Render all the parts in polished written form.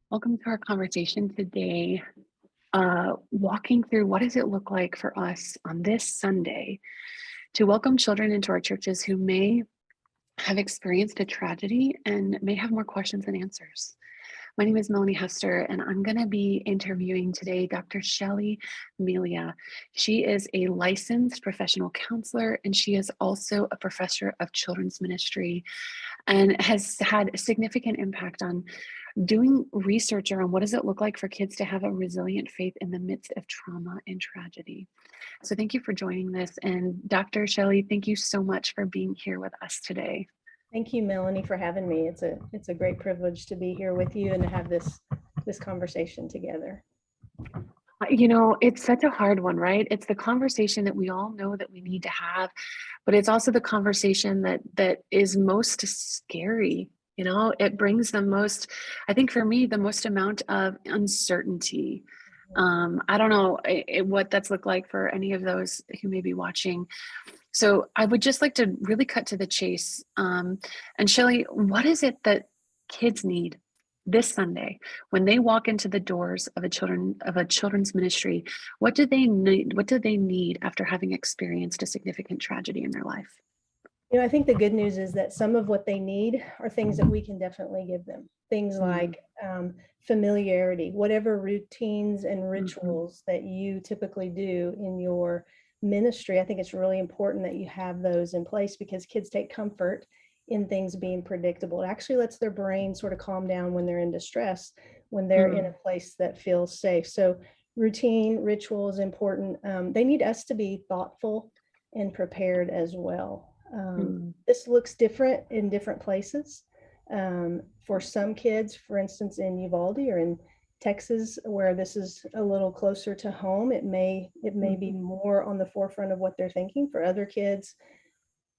Welcome to our conversation today. Walking through what does it look like for us on this Sunday to welcome children into our churches who may have experienced a tragedy and may have more questions than answers. My name is Melanie Hester, and I'm going to be interviewing today Dr. Shelley Melia. She is a licensed professional counselor, and she is also a professor of children's ministry and has had a significant impact on doing research around what does it look like for kids to have a resilient faith in the midst of trauma and tragedy. So thank you for joining this. And Dr. Shelley, thank you so much for being here with us today. Thank you, Melanie, for having me. It's a great privilege to be here with you and to have this conversation together. You know, it's such a hard one, right? It's the conversation that we all know that we need to have, but it's also the conversation that is most scary. You know, it brings the most, I think for me, the most amount of uncertainty. I don't know what that's looked like for any of those who may be watching. So I would just like to really cut to the chase. And Shelley, what is it that kids need this Sunday when they walk into the doors of a children's ministry? What do they need? What do they need after having experienced a significant tragedy in their life? I think the good news is that some of what they need are things that we can definitely give them. Things like familiarity, whatever routines and rituals that you typically do in your ministry. I think it's really important that you have those in place because kids take comfort in things being predictable. It actually lets their brain sort of calm down when they're in distress, when they're in a place that feels safe. So routine, ritual is important. They need us to be thoughtful and prepared as well. This looks different in different places. For some kids, for instance, in Uvalde or in Texas, where this is a little closer to home, it may be more on the forefront of what they're thinking. For other kids,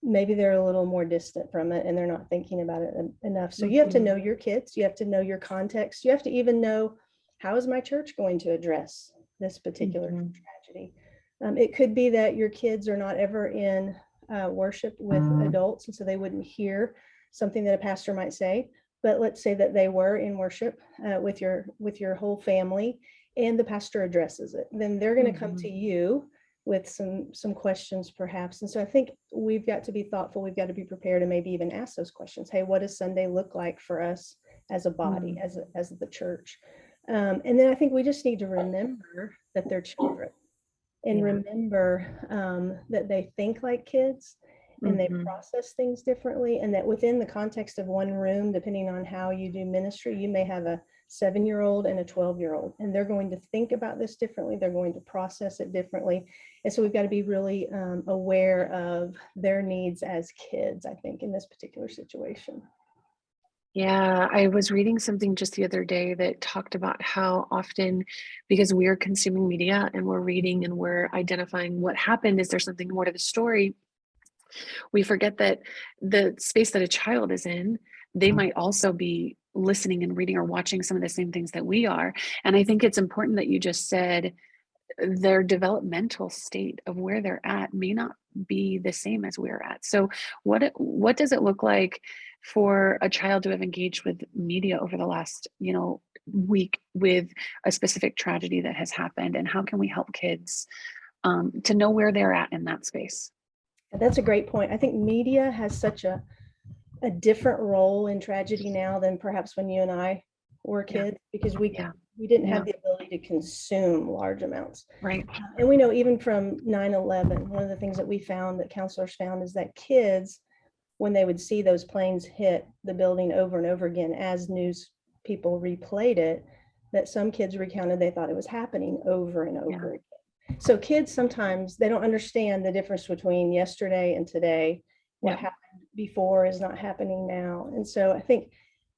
maybe they're a little more distant from it and they're not thinking about it enough. So you have to know your kids, you have to know your context, you have to even know, how is my church going to address this particular tragedy? It could be that your kids are not ever in worship with adults, and so they wouldn't hear something that a pastor might say. But let's say that they were in worship with your whole family, and the pastor addresses it. Then they're going to come to you with some questions, perhaps. And so I think we've got to be thoughtful. We've got to be prepared, and maybe even ask those questions. Hey, what does Sunday look like for us as a body, as the church? And then I think we just need to remember that they're children. And remember that they think like kids and they process things differently, and that within the context of one room, depending on how you do ministry, you may have a 7-year-old and a 12-year-old, and they're going to think about this differently. They're going to process it differently. And so we've got to be really aware of their needs as kids, I think, in this particular situation. Yeah, I was reading something just the other day that talked about how often, because we're consuming media and we're reading and we're identifying what happened, is there something more to the story? We forget that the space that a child is in, they might also be listening and reading or watching some of the same things that we are. And I think it's important that you just said their developmental state of where they're at may not be the same as we're at. So what does it look like for a child to have engaged with media over the last, week with a specific tragedy that has happened? And how can we help kids to know where they're at in that space? That's a great point. I think media has such a different role in tragedy now than perhaps when you and I were kids, because we didn't have the ability to consume large amounts. Right. And we know even from 9/11, one of the things that we found, that counselors found, is that kids, when they would see those planes hit the building over and over again as news people replayed it, that some kids recounted they thought it was happening over and over again. So kids sometimes, they don't understand the difference between yesterday and today. What happened before is not happening now. And so I think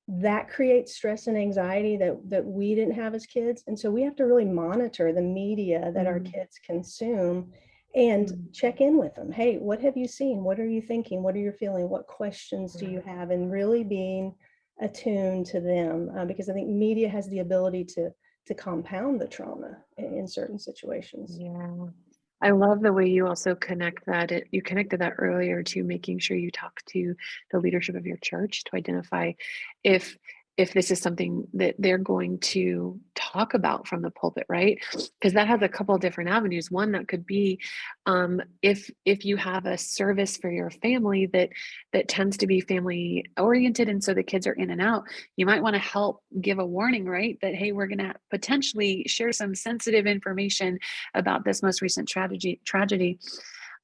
that creates stress and anxiety that we didn't have as kids. And so we have to really monitor the media that our kids consume and check in with them. Hey, what have you seen? What are you thinking? What are you feeling? What questions do you have? And really being attuned to them, because I think media has the ability to compound the trauma in certain situations. Yeah. I love the way you also connect that. You connected that earlier to making sure you talk to the leadership of your church to identify if if this is something that they're going to talk about from the pulpit, right? Because that has a couple of different avenues. One that could be, if you have a service for your family that tends to be family oriented, and so the kids are in and out, you might want to help give a warning, right? That, hey, we're going to potentially share some sensitive information about this most recent tragedy.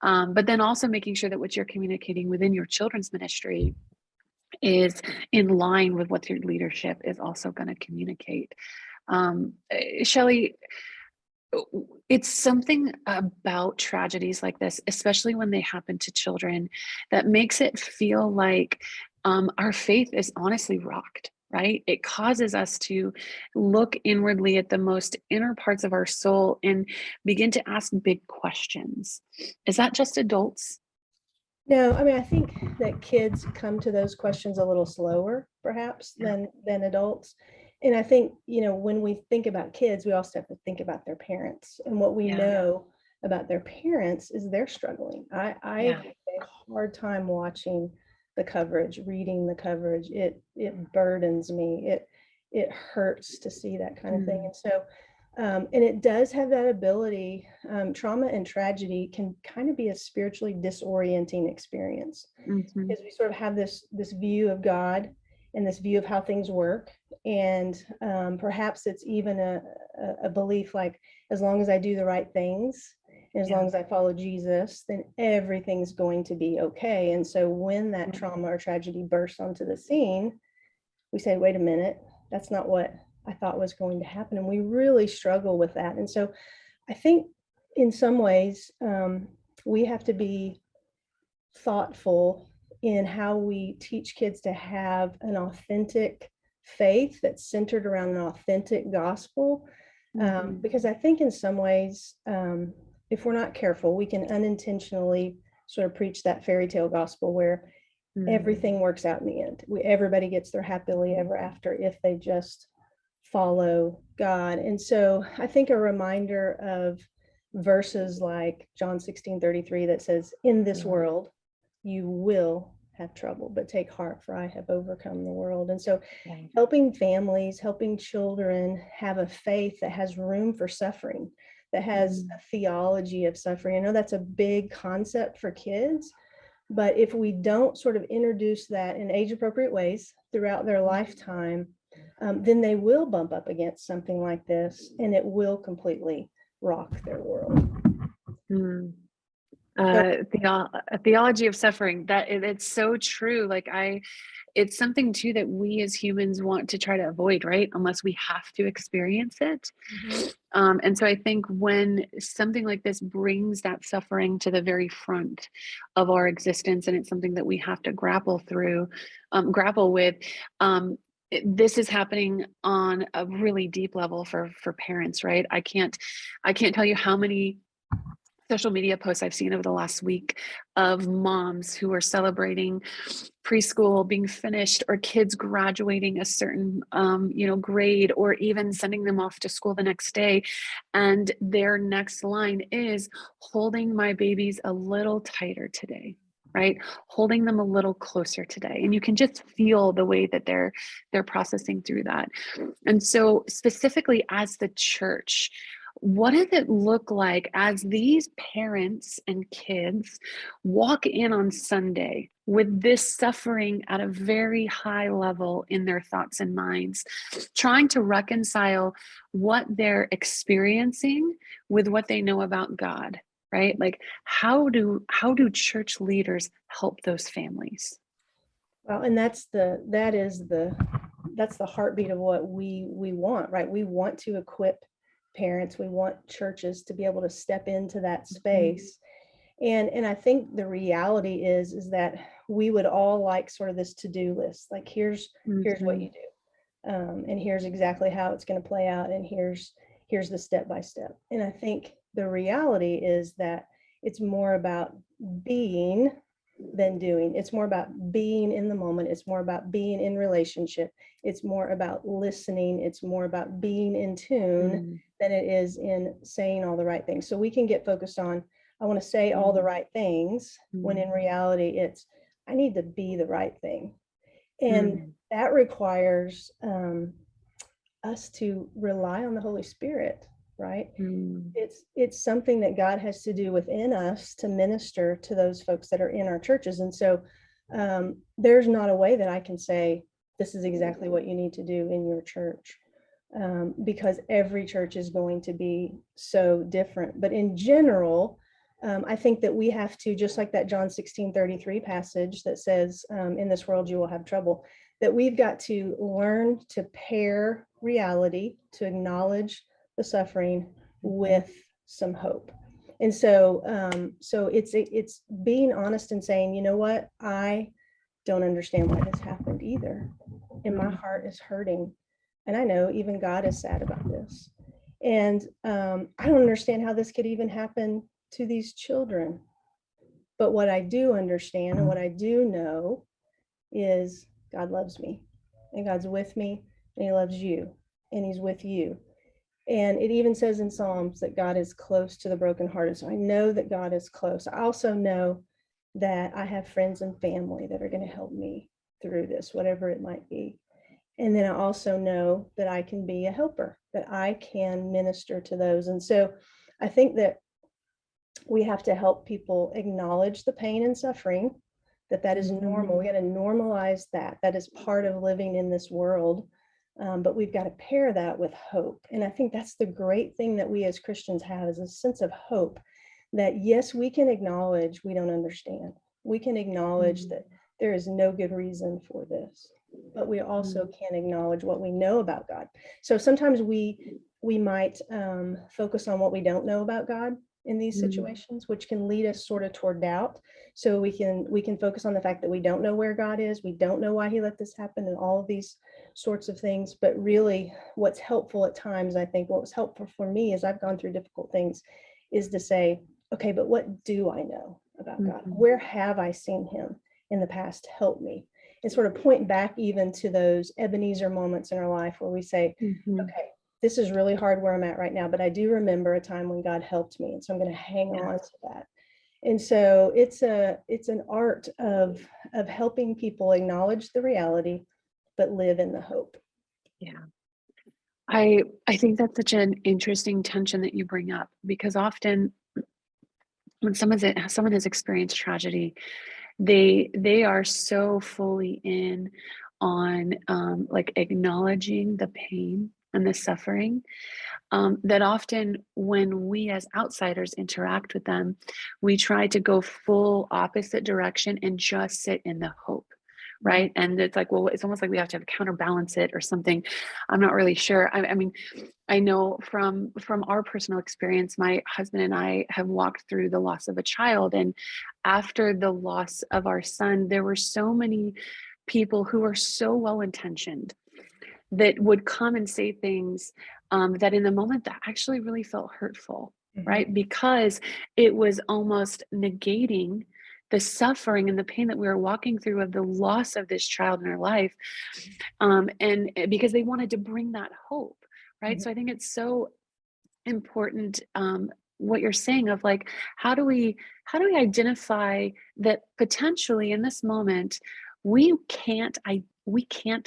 But then also making sure that what you're communicating within your children's ministry is in line with what your leadership is also going to communicate. Shelley, it's something about tragedies like this, especially when they happen to children, that makes it feel like our faith is honestly rocked, right? It causes us to look inwardly at the most inner parts of our soul and begin to ask big questions. Is that just adults? No, I mean, I think that kids come to those questions a little slower, perhaps, Yeah. than adults. And I think, when we think about kids, we also have to think about their parents. And what we Yeah. know about their parents is they're struggling. I Yeah. have a hard time watching the coverage, reading the coverage. It burdens me. It hurts to see that kind of thing. Mm. And so, and it does have that ability. Trauma and tragedy can kind of be a spiritually disorienting experience, Mhm. because we sort of have this view of God and this view of how things work. And perhaps it's even a belief like, as long as I do the right things, and as Yeah. long as I follow Jesus, then everything's going to be okay. And so when that Yeah. trauma or tragedy bursts onto the scene, we say, wait a minute, that's not what I thought was going to happen. And we really struggle with that. And so I think in some ways, we have to be thoughtful in how we teach kids to have an authentic faith that's centered around an authentic gospel. Mhm. Because I think in some ways, if we're not careful, we can unintentionally sort of preach that fairy tale gospel where Mm. everything works out in the end. Everybody gets their happily ever after if they just follow God. And so I think a reminder of verses like John 16:33 that says, in this Mm. world, you will have trouble, but take heart, for I have overcome the world. And so Right. helping families, helping children have a faith that has room for suffering, that has Mm. a theology of suffering. I know that's a big concept for kids, but if we don't sort of introduce that in age appropriate ways throughout their lifetime, then they will bump up against something like this and it will completely rock their world. Mm. So, A theology of suffering, it's so true. It's something too that we as humans want to try to avoid, right? Unless we have to experience it. mhm. And so I think when something like this brings that suffering to the very front of our existence, and it's something that we have to grapple with, this is happening on a really deep level for parents, right? I can't tell you how many social media posts I've seen over the last week of moms who are celebrating preschool being finished, or kids graduating a certain grade, or even sending them off to school the next day, and their next line is, holding my babies a little tighter today, right? Holding them a little closer today. And you can just feel the way that they're processing through that. And so specifically as the church, what does it look like as these parents and kids walk in on Sunday with this suffering at a very high level in their thoughts and minds, trying to reconcile what they're experiencing with what they know about God, right? Like, how do church leaders help those families? Well, and that's the heartbeat of what we want, right? We want to equip parents. We want churches to be able to step into that Mhm. space. And I think the reality is that we would all like sort of this to-do list. Like, here's what Mhm. you do. And here's exactly how it's going to play out. And here's the step by step. And I think the reality is that it's more about being than doing. It's more about being in the moment. It's more about being in relationship. It's more about listening. It's more about being in tune Mm. than it is in saying all the right things. So we can get focused on, I want to say all the Mm. right things, when Mm. in reality it's, I need to be the right thing. And Mm. that requires us to rely on the Holy Spirit, right? Mm, It's something that God has to do within us to minister to those folks that are in our churches. And so there's not a way that I can say, this is exactly what you need to do in your church, because every church is going to be so different. But in general, I think that we have to, just like that John 16:33 passage that says, in this world you will have trouble, that we've got to learn to pair reality, to acknowledge the suffering mhm, with some hope. And so it's being honest and saying, you know what, I don't understand why this happened either, and my mhm, heart is hurting, and I know even God is sad about this, and I don't understand how this could even happen to these children. But what I do understand and what I do know is God loves me, and God's with me, and He loves you, and He's with you. And it even says in Psalms that God is close to the brokenhearted. So I know that God is close. I also know that I have friends and family that are going to help me through this, whatever it might be. And then I also know that I can be a helper, that I can minister to those. And so I think that we have to help people acknowledge the pain and suffering, that is normal. mhm, We got to normalize that. That is part of living in this world. But we've got to pair that with hope. And I think that's the great thing that we as Christians have, is a sense of hope, that yes, we can acknowledge we don't understand. We can acknowledge mhm, that there is no good reason for this, but we also mhm, can acknowledge what we know about God. So sometimes we might focus on what we don't know about God in these mhm, situations, which can lead us sort of toward doubt. So we can focus on the fact that we don't know where God is, we don't know why He let this happen, and all of these sorts of things. But really, what's helpful at times, I think, what was helpful for me as I've gone through difficult things, is to say, okay, but what do I know about God? mhm, Where have I seen Him in the past? Help me. And sort of point back even to those Ebenezer moments in our life where we say, mhm. okay, this is really hard where I'm at right now, but I do remember a time when God helped me. And so I'm going to hang Yeah, on to that. And so it's an art of helping people acknowledge the reality, but live in the hope. yeah. I think that's such an interesting tension that you bring up, because often when someone has experienced tragedy, they are so fully in on like acknowledging the pain and the suffering, that often when we as outsiders interact with them, we try to go full opposite direction and just sit in the hope. Mhm. Right. And it's like, well, it's almost like we have to counterbalance it or something. I'm not really sure. I mean, I know from our personal experience, my husband and I have walked through the loss of a child, and after the loss of our son, there were so many people who were so well intentioned that would come and say things, that in the moment that actually really felt hurtful, Mhm. right? Because it was almost negating the suffering and the pain that we were walking through of the loss of this child in our life, and because they wanted to bring that hope, right? Mhm. So I think it's so important, what you're saying of like, how do we identify that potentially in this moment we can't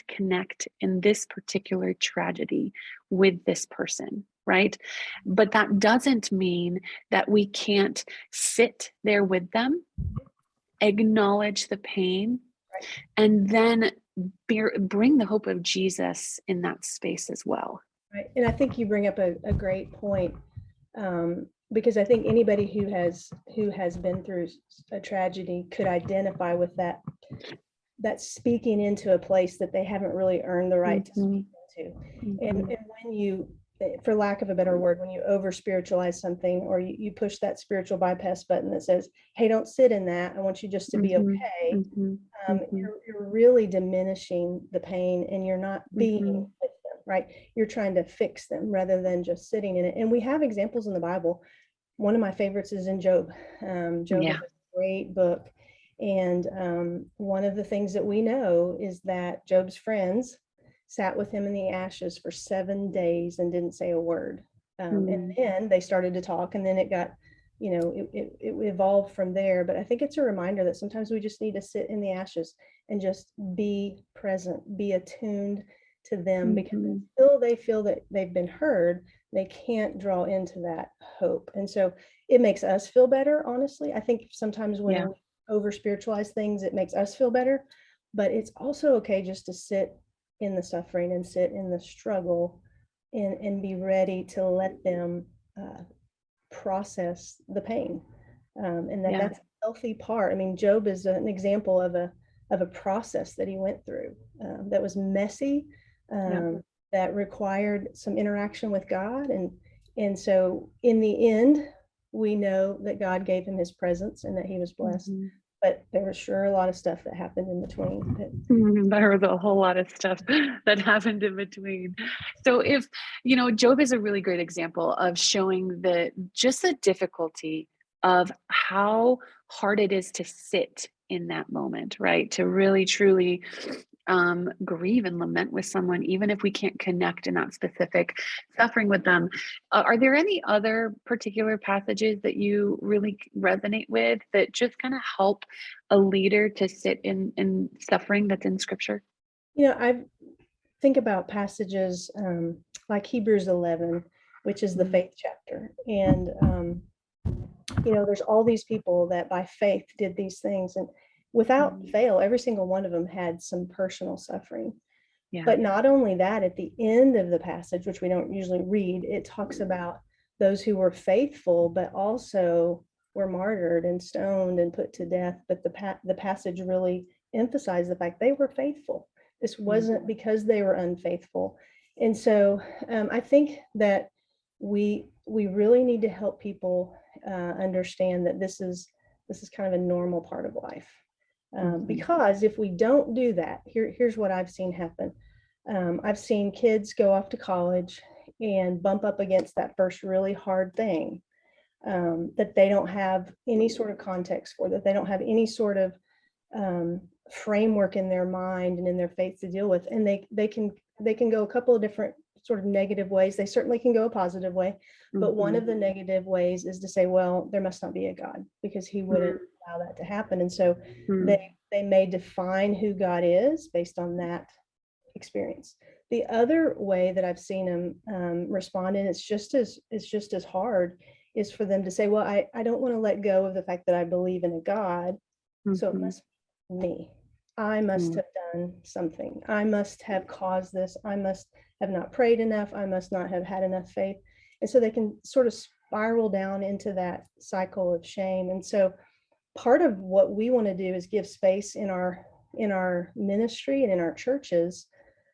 connect in this particular tragedy with this person, right? But that doesn't mean that we can't sit there with them, acknowledge the pain, Right. and then bring the hope of Jesus in that space as well. Right. And I think you bring up a great point, because I think anybody who has been through a tragedy could identify with that speaking into a place that they haven't really earned the right to Hmm. speak into. And, Hmm. and when you, for lack of a better word, when you over spiritualize something, or you push that spiritual bypass button that says, hey, don't sit in that, I want you just to be Mhm, okay, mhm, mhm, you're really diminishing the pain, and you're not being mhm. with them, right? You're trying to fix them rather than just sitting in it. And we have examples in the Bible. One of my favorites is in Job. Job is Yeah. a great book. And one of the things that we know is that Job's friends sat with him in the ashes for 7 days and didn't say a word. And Mm, then they started to talk, and then it got it evolved from there. But I think it's a reminder that sometimes we just need to sit in the ashes and just be present, be attuned to them, because Mhm. until they feel that they've been heard, they can't draw into that hope. And so it makes us feel better, honestly. I think sometimes when Yeah. we over spiritualize things, it makes us feel better, but it's also okay just to sit in the suffering and sit in the struggle, and be ready to let them process the pain, and Yeah. that's a healthy part. I mean, Job is an example of a process that he went through, that was messy, Yeah. that required some interaction with God, and so in the end, we know that God gave him his presence and that he was blessed. Mhm. But there was sure a lot of stuff that happened in between. There was a whole lot of stuff that happened in between. So if, Job is a really great example of showing just the difficulty of how hard it is to sit in that moment, right? To really truly grieve and lament with someone, even if we can't connect in that specific suffering with them. Are there any other particular passages that you really resonate with that just kind of help a leader to sit in suffering that's in scripture? I think about passages, like Hebrews 11, which is the Mm, faith chapter. And, there's all these people that by faith did these things. And without mm, fail, every single one of them had some personal suffering. yeah. But not only that, at the end of the passage, which we don't usually read, it talks about those who were faithful, but also were martyred and stoned and put to death. But the passage really emphasized the fact they were faithful. This Mm, wasn't because they were unfaithful. And so I think that we really need to help people understand that this is kind of a normal part of life. mhm, Because if we don't do that, here's what I've seen happen. I've seen kids go off to college and bump up against that first really hard thing, that they don't have any sort of context for, that they don't have any sort of framework in their mind and in their faith to deal with, and they can go a couple of different sort of negative ways. They certainly can go a positive way, but one mhm, of the negative ways is to say, well, there must not be a God because he wouldn't mm, allow that to happen. And so they mm, they may define who God is based on that experience. The other way that I've seen them respond, and it's just as hard, is for them to say, "Well, I don't want to let go of the fact that I believe in a God, so it mhm, must be me. I must mm, have done something. I must have caused this. I must have not prayed enough. I must not have had enough faith." And so they can sort of spiral down into that cycle of shame. And so part of what we want to do is give space in our ministry and in our churches,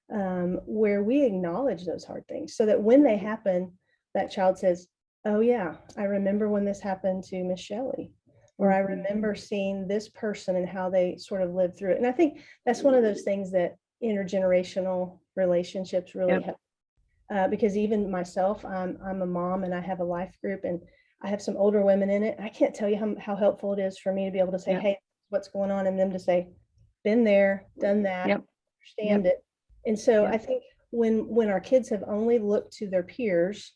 where we acknowledge those hard things so that when they happen, that child says, "Oh, yeah, I remember when this happened to Miss Shelley," or "I mhm. remember seeing this person and how they sort of lived through it." And I think that's one of those things that intergenerational relationships really Yep, help. Because even myself, I'm a mom and I have a life group and I have some older women in it. I can't tell you how helpful it is for me to be able to say, yep, "Hey, what's going on?" And them to say, "Been there, done that, yep, yep, understand it." And so yep. I think when our kids have only looked to their peers,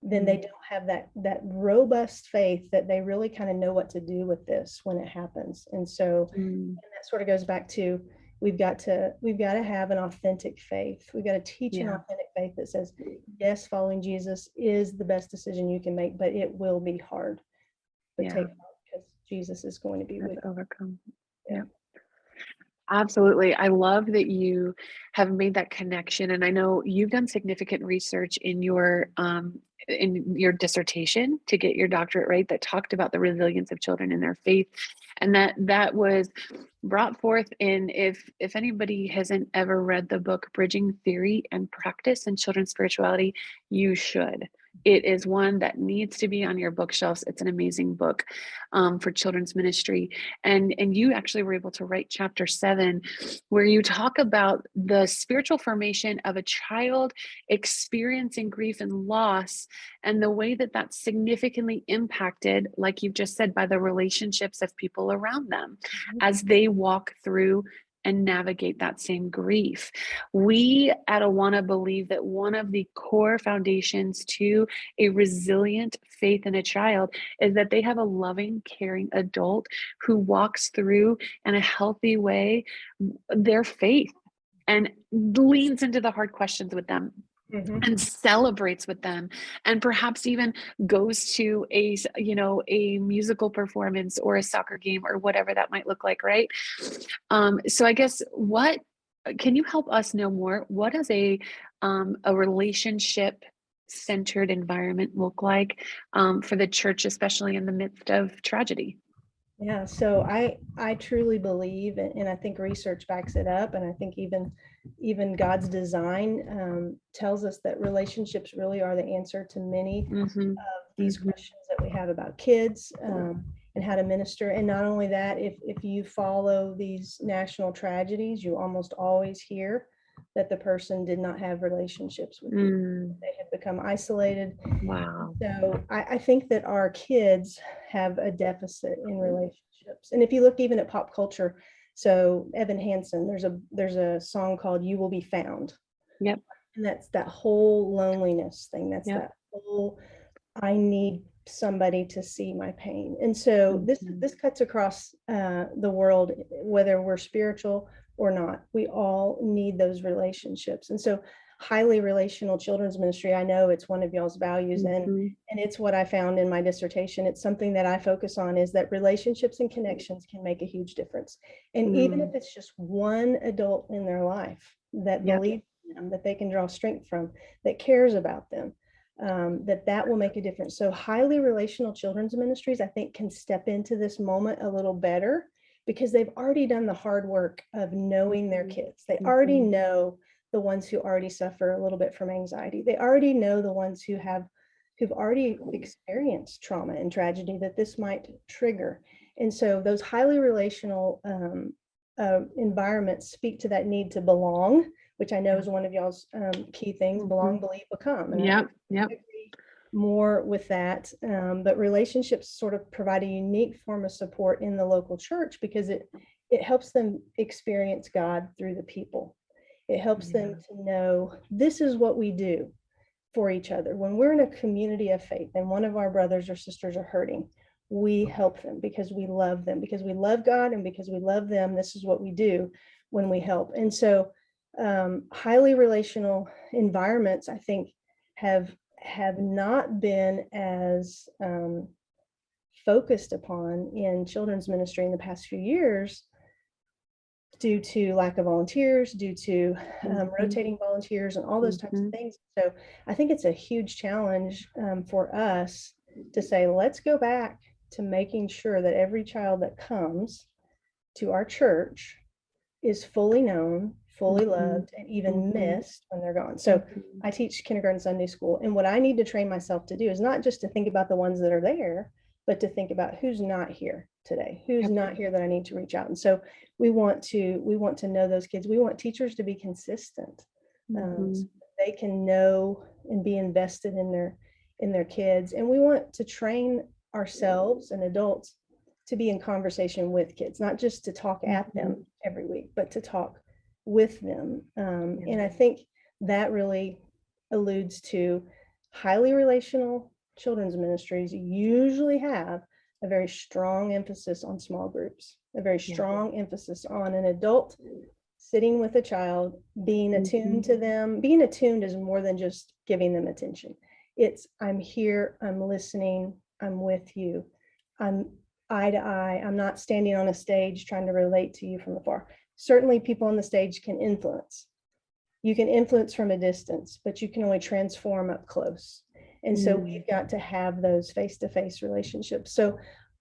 then they Mm, don't have that robust faith that they really kind of know what to do with this when it happens. And so, mm, and that sort of goes back to, we've got to have an authentic faith. We've got to teach an yeah, authentic faith that says, yes, following Jesus is the best decision you can make, but it will be hard. But yeah. take heart because Jesus is going to be That's with overcome. you. Yep. Absolutely. I love that you have made that connection. And I know you've done significant research in your dissertation to get your doctorate, right? That talked about the resilience of children in their faith. And that was brought forth in, if anybody hasn't ever read the book Bridging Theory and Practice in Children's Spirituality, you should. It is one that needs to be on your bookshelves. It's an amazing book for children's ministry. And you actually were able to write chapter 7, where you talk about the spiritual formation of a child experiencing grief and loss, and the way that that's significantly impacted, like you've just said, by the relationships of people around them Mhm. as they walk through and navigate that same grief. We at Awana believe that one of the core foundations to a resilient faith in a child is that they have a loving, caring adult who walks through in a healthy way their faith and leans into the hard questions with them Mhm. and celebrates with them, and perhaps even goes to a musical performance or a soccer game or whatever that might look like, right? So I guess, what can you help us know more? What does a relationship centered environment look like for the church, especially in the midst of tragedy? Yeah, so I truly believe, and I think research backs it up, and I think even God's design tells us that relationships really are the answer to many Mm-hmm. of these Mm-hmm. questions that we have about kids, and how to minister. And not only that, if you follow these national tragedies, you almost always hear that the person did not have relationships with people. Mm, They have become isolated. wow. So I think that our kids have a deficit in relationships. And if you look even at pop culture, so Evan Hansen, there's a song called "You Will Be Found," Yep. and that's that whole loneliness thing. That's Yep. that whole, I need somebody to see my pain. And so this Mm-hmm. this cuts across the world, whether we're spiritual or not. We all need those relationships. And so highly relational children's ministry, I know it's one of y'all's values, Mm-hmm. and it's what I found in my dissertation. It's something that I focus on, is that relationships and connections can make a huge difference. And even if Mm, it's just one adult in their life that yep. believes in them, that they can draw strength from, that cares about them, that will make a difference. So highly relational children's ministries, I think, can step into this moment a little better, because they've already done the hard work of knowing their Mm-hmm. kids. They already Mm-hmm. know the ones who already suffer a little bit from anxiety. They already know the ones who've already experienced trauma and tragedy that this might trigger. And so those highly relational environments speak to that need to belong, which I know Yeah. is one of y'all's key things: Mm-hmm. belong, believe, become. And I Yep. Yep. agree more with that. But relationships sort of provide a unique form of support in the local church, because it helps them experience God through the people. It helps them Yeah. to know this is what we do for each other. When we're in a community of faith and one of our brothers or sisters are hurting, we help them because we love them, because we love God, and because we love them. This is what we do when we help. And so highly relational environments, I think, have not been as focused upon in children's ministry in the past few years, due to lack of volunteers, due to Mm-hmm. rotating volunteers, and all those types of Mm-hmm. things. So I think it's a huge challenge for us to say, let's go back to making sure that every child that comes to our church is fully known, fully Mm-hmm. loved, and even Mm-hmm. missed when they're gone. So Mm-hmm. I teach kindergarten Sunday school, and what I need to train myself to do is not just to think about the ones that are there, but to think about who's not here today, who's Yep. not here that I need to reach out. And so we want to know those kids. We want teachers to be consistent, Mm-hmm. so they can know and be invested in their kids. And we want to train ourselves and adults to be in conversation with kids, not just to talk at Mm-hmm. them every week, but to talk with them. Yeah. And I think that really alludes to highly relational children's ministries usually have a very strong emphasis on small groups, a very Yeah. strong emphasis on an adult sitting with a child, being Mm-hmm. attuned to them. Being attuned is more than just giving them attention. It's, I'm here, I'm listening, I'm with you, I'm eye to eye. I'm not standing on a stage trying to relate to you from afar. Certainly, people on the stage can influence. You can influence from a distance, but you can only transform up close. And so Mm. we've got to have those face to face relationships. So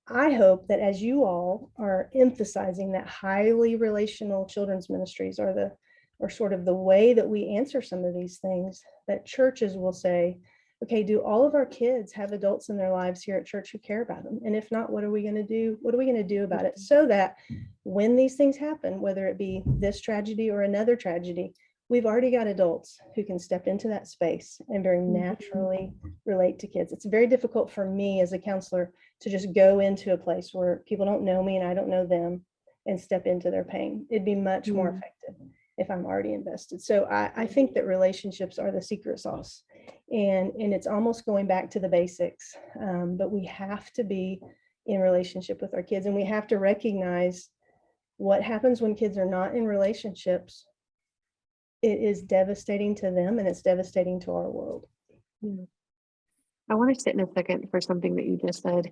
I hope that as you all are emphasizing that highly relational children's ministries are sort of the way that we answer some of these things, that churches will say, okay, do all of our kids have adults in their lives here at church who care about them? And if not, what are we going to do? What are we going to do about it? So that when these things happen, whether it be this tragedy or another tragedy, we've already got adults who can step into that space and very Mhm. naturally relate to kids. It's very difficult for me as a counselor to just go into a place where people don't know me and I don't know them and step into their pain. It'd be much more Mm, effective if I'm already invested. So I think that relationships are the secret sauce, and it's almost going back to the basics. But we have to be in relationship with our kids, and we have to recognize what happens when kids are not in relationships. It is devastating to them, and it's devastating to our world. yeah. I want to sit in a second for something that you just said.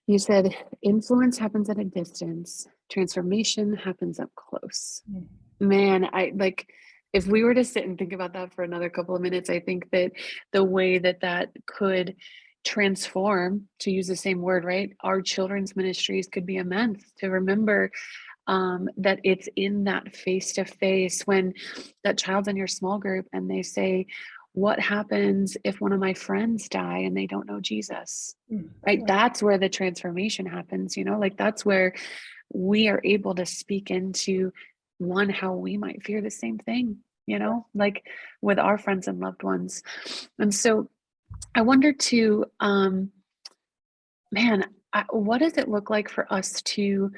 You said influence happens at a distance, transformation happens up close. Mm. Man, I like if we were to sit and think about that for another couple of minutes, I think that the way that that could transform, to use the same word, right? Our children's ministries could be immense to remember that it's in that face to face when that child's in your small group and they say, what happens if one of my friends die and they don't know Jesus? Mm. Right? Right. That's where the transformation happens, like that's where we are able to speak into one, how we might fear the same thing, like with our friends and loved ones. And so I wonder too, man, what does it look like for us to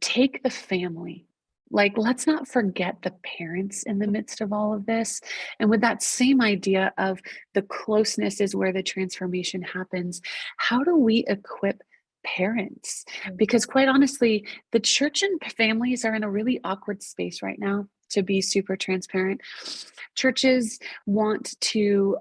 take the family? Like, let's not forget the parents in the midst of all of this. And with that same idea of the closeness is where the transformation happens, how do we equip parents? Mm. Because quite honestly, the church and families are in a really awkward space right now, to be super transparent. Churches want to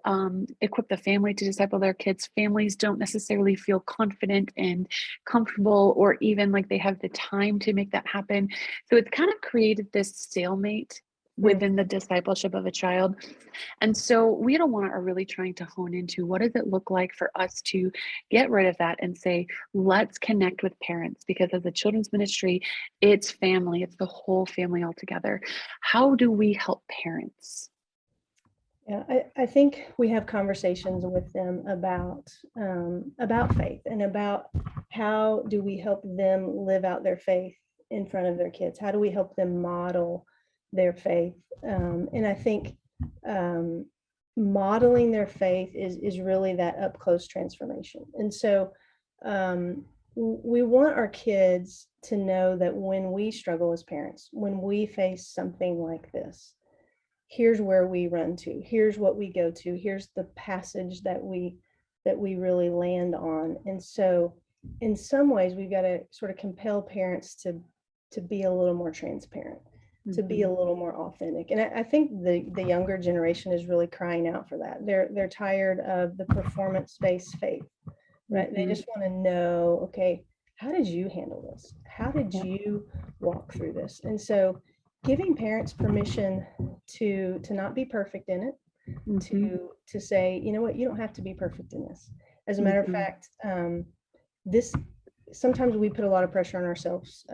equip the family to disciple their kids. Families don't necessarily feel confident and comfortable or even like they have the time to make that happen. So it's kind of created this stalemate Mm. within the discipleship of a child. And so we at Awana are really trying to hone into what does it look like for us to get rid of that and say, let's connect with parents, because as a children's ministry, it's family, it's the whole family all together. How do we help parents? Yeah, I think we have conversations with them about faith and about how do we help them live out their faith in front of their kids? How do we help them model their faith? And I think modeling their faith is really that up close transformation. And so we want our kids to know that when we struggle as parents, when we face something like this, here's where we run to, here's what we go to, here's the passage that we really land on. And so in some ways we've got to sort of compel parents to be a little more transparent, to be a little more authentic. And I think the younger generation is really crying out for that. They're tired of the performance-based faith, right? They just want to know, okay, how did you handle this? How did Yep. you walk through this? And so giving parents permission to not be perfect in it, to say, you know what, you don't have to be perfect in this. As a matter of fact, this sometimes we put a lot of pressure on ourselves.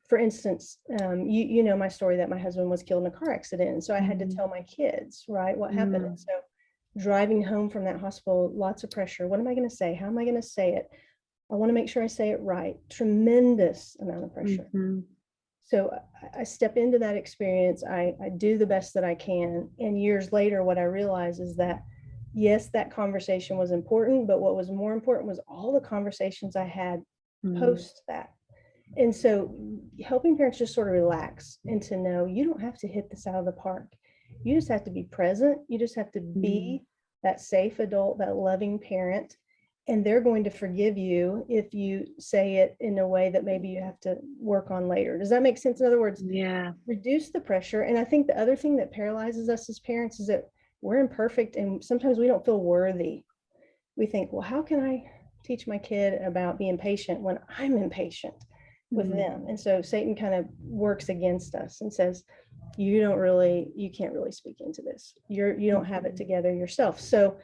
For instance, you know my story that my husband was killed in a car accident, and so I had to tell my kids, right, what happened. And so driving home from that hospital, lots of pressure. What am I going to say? How am I going to say it? I want to make sure I say it right. Tremendous amount of pressure. So I step into that experience. I do the best that I can. And years later, what I realize is that, yes, that conversation was important, but what was more important was all the conversations I had post that. And so helping parents just sort of relax and to know you don't have to hit this out of the park. You just have to be present. You just have to be that safe adult, that loving parent. And they're going to forgive you if you say it in a way that maybe you have to work on later. Does that make sense? In other words, Yeah. reduce the pressure. And I think the other thing that paralyzes us as parents is that we're imperfect and sometimes we don't feel worthy. We think, well, how can I teach my kid about being patient when I'm impatient with them? And so Satan kind of works against us and says, you can't really speak into this. You don't have it together yourself. So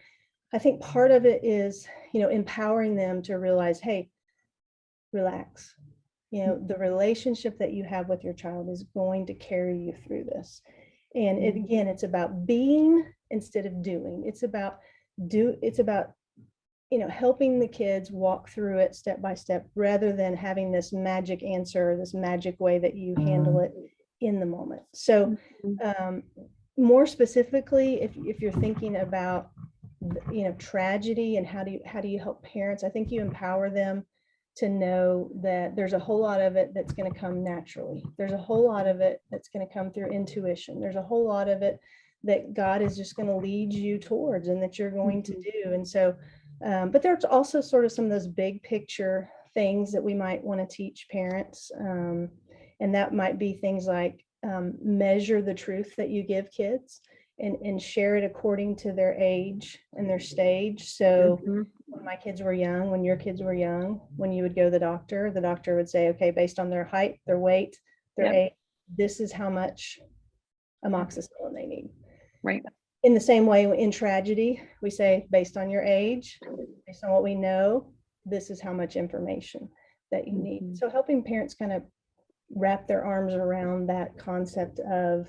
I think part of it is, empowering them to realize, hey, relax. The relationship that you have with your child is going to carry you through this. And again, it's about being instead of doing. It's about helping the kids walk through it step by step rather than having this magic answer, this magic way that you handle it in the moment. So more specifically, if you're thinking about tragedy and how do you help parents, I think you empower them to know that there's a whole lot of it that's going to come naturally. There's a whole lot of it that's going to come through intuition. There's a whole lot of it that God is just going to lead you towards and that you're going to do. And so, but there's also sort of some of those big picture things that we might want to teach parents. And that might be things like measure the truth that you give kids and share it according to their age and their stage. So when my kids were young, when your kids were young, when you would go to the doctor would say, okay, based on their height, their weight, their age, this is how much amoxicillin they need. Right. In the same way, in tragedy, we say, based on your age, based on what we know, this is how much information that you need. So helping parents kind of wrap their arms around that concept of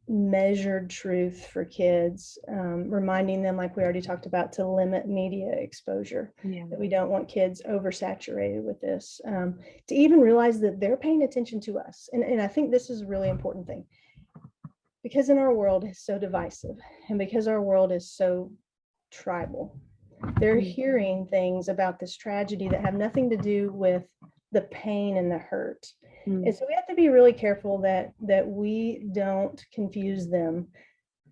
measured truth for kids, reminding them, like we already talked about, to limit media exposure, that we don't want kids oversaturated with this, to even realize that they're paying attention to us. And I think this is a really important thing, because in our world is so divisive and because our world is so tribal, they're hearing things about this tragedy that have nothing to do with the pain and the hurt. And so we have to be really careful that we don't confuse them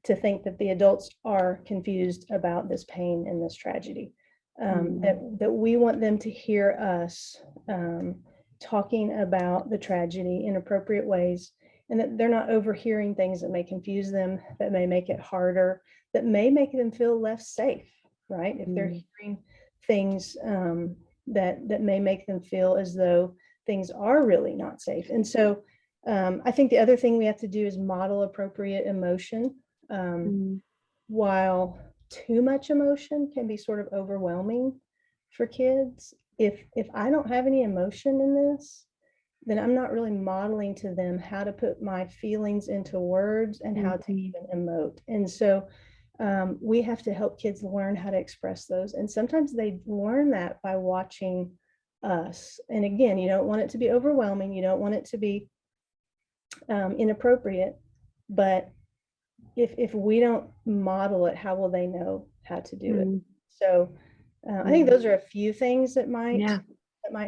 to think that the adults are confused about this pain and this tragedy. That we want them to hear us talking about the tragedy in appropriate ways, and that they're not overhearing things that may confuse them, that may make it harder, that may make them feel less safe, right? If they're hearing things that may make them feel as though things are really not safe. And so I think the other thing we have to do is model appropriate emotion. While too much emotion can be sort of overwhelming for kids, if I don't have any emotion in this, then I'm not really modeling to them how to put my feelings into words and how to even emote. And so we have to help kids learn how to express those. And sometimes they learn that by watching us. And again, you don't want it to be overwhelming. You don't want it to be inappropriate. But if we don't model it, how will they know how to do it? So I think those are a few things that might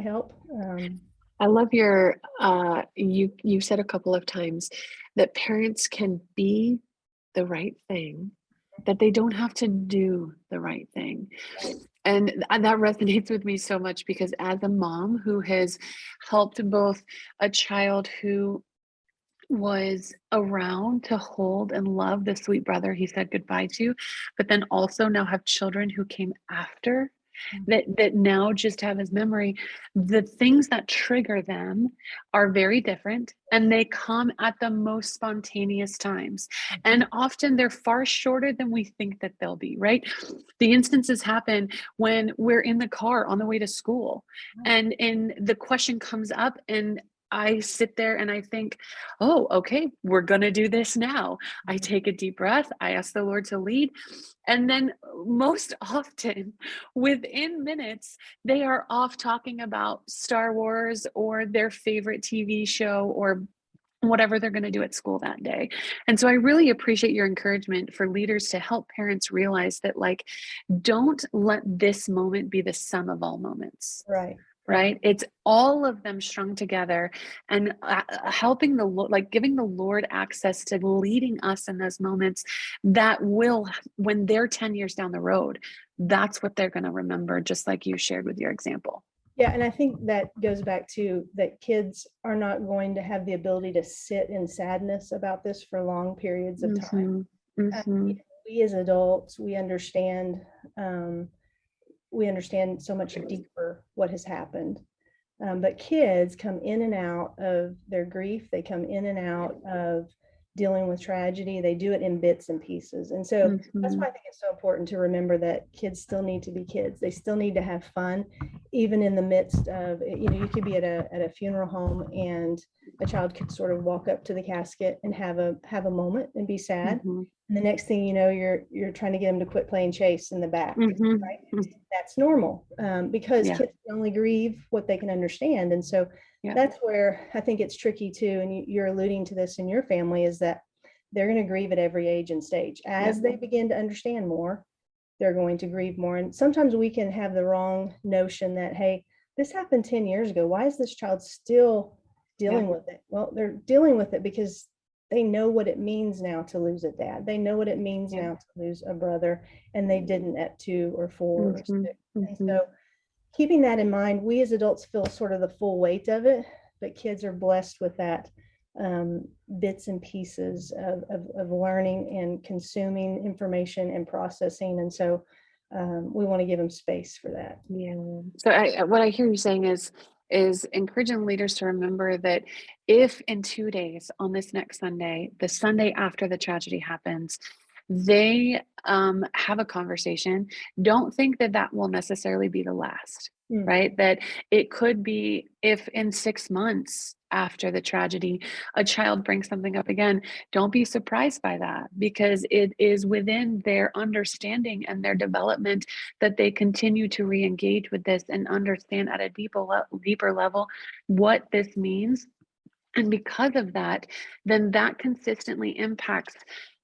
help. I love your you said a couple of times that parents can be the right thing, that they don't have to do the right thing. And that resonates with me so much, because as a mom who has helped both a child who was around to hold and love the sweet brother he said goodbye to, but then also now have children who came after that now just have his memory, the things that trigger them are very different, and they come at the most spontaneous times. And often they're far shorter than we think that they'll be, right? The instances happen when we're in the car on the way to school, and the question comes up, and I sit there and I think, oh, okay, we're going to do this now. I take a deep breath. I ask the Lord to lead. And then most often, within minutes, they are off talking about Star Wars or their favorite TV show or whatever they're going to do at school that day. And so I really appreciate your encouragement for leaders to help parents realize that, like, don't let this moment be the sum of all moments. Right? It's all of them strung together, and helping the Lord, like giving the Lord access to leading us in those moments that will, when they're 10 years down the road, that's what they're going to remember, just like you shared with your example. Yeah, and I think that goes back to that kids are not going to have the ability to sit in sadness about this for long periods of time. We as adults, we understand so much deeper what has happened. But kids come in and out of their grief. They come in and out of dealing with tragedy. They do it in bits and pieces. And so that's why I think it's so important to remember that kids still need to be kids. They still need to have fun, even in the midst of, you could be at a funeral home and a child could sort of walk up to the casket and have a moment and be sad. And the next thing you know, you're trying to get them to quit playing chase in the back. Right? That's normal, because kids can only grieve what they can understand. And so that's where I think it's tricky too. And you're alluding to this in your family, is that they're going to grieve at every age and stage. As they begin to understand more, they're going to grieve more. And sometimes we can have the wrong notion that, hey, this happened 10 years ago. Why is this child still Yeah. dealing with it? Well, they're dealing with it because they know what it means now to lose a dad. They know what it means Yeah. now to lose a brother, and they didn't at 2 or 4 or 6. Mm-hmm. And Mm-hmm. so keeping that in mind, we as adults feel sort of the full weight of it, but kids are blessed with that bits and pieces of learning and consuming information and processing. And so we want to give them space for that. Yeah. So what I hear you saying is encouraging leaders to remember that if in 2 days on this next Sunday, the Sunday after the tragedy happens, they have a conversation, don't think that that will necessarily be the last, Mm, right? That it could be if in 6 months after the tragedy, a child brings something up again, don't be surprised by that because it is within their understanding and their development that they continue to re-engage with this and understand at a deeper level what this means. And because of that, then that consistently impacts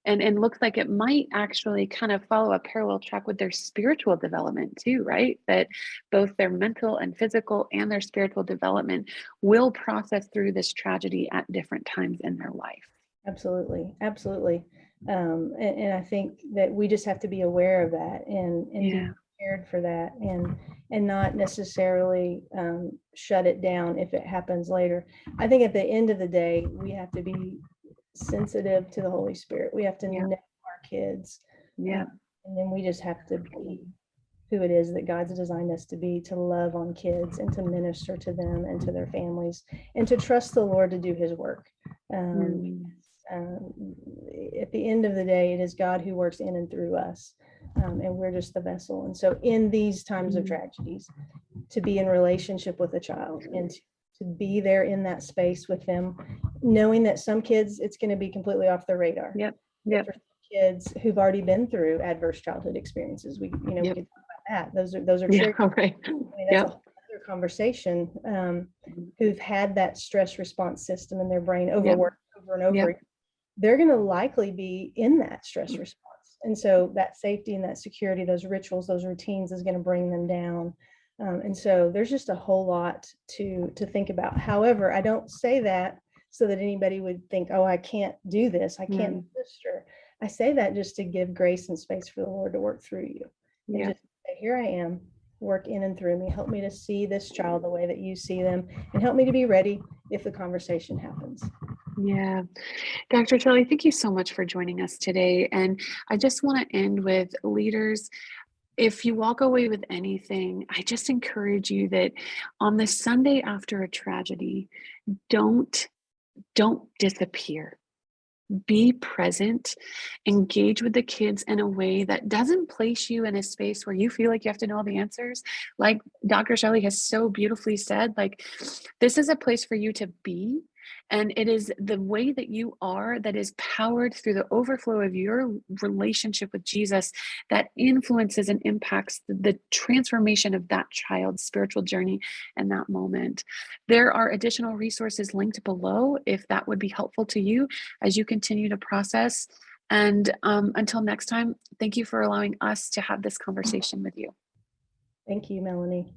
and looks like it might actually kind of follow a parallel track with their spiritual development too, right? That both their mental and physical and their spiritual development will process through this tragedy at different times in their life. absolutely, absolutely. And I think that we just have to be aware of that and be Yeah. prepared for that, and not necessarily shut it down if it happens later. I think at the end of the day, we have to be sensitive to the Holy Spirit. We have to Yeah. know our kids, uh, Yeah. and then we just have to be who it is that God's designed us to be, to love on kids and to minister to them and to their families, and to trust the Lord to do His work. Um, Mm. um, at the end of the day, it is God who works in and through us, and we're just the vessel. And so, in these times of Mm. tragedies, to be in relationship with a child and to be there in that space with them, knowing that some kids it's going to be completely off their radar. Yep. But Yep. for kids who've already been through adverse childhood experiences, we Yep. could talk about that. Those are Yeah. triggers. All right. I mean, that's a Yep. whole other conversation. Who've had that stress response system in their brain Yep. overworked over and over, Yep. they're going to likely be in that stress response. And so that safety and that security, those rituals, those routines is going to bring them down. And so there's just a whole lot to think about. However, I don't say that so that anybody would think, oh, I can't do this. I can't Mm. minister. I say that just to give grace and space for the Lord to work through you, and Yeah. just say, here I am, work in and through me. Help me to see this child the way that you see them, and help me to be ready if the conversation happens. Yeah. Dr. Shelley, thank you so much for joining us today. And I just want to end with leaders. If you walk away with anything, I just encourage you that on the Sunday after a tragedy, don't don't disappear. Be present, engage with the kids in a way that doesn't place you in a space where you feel like you have to know all the answers. Like Dr. Shelley has so beautifully said, like, this is a place for you to be. And it is the way that you are that is powered through the overflow of your relationship with Jesus that influences and impacts the transformation of that child's spiritual journey in that moment. There are additional resources linked below if that would be helpful to you as you continue to process. And until next time, thank you for allowing us to have this conversation with you. Thank you, Melanie.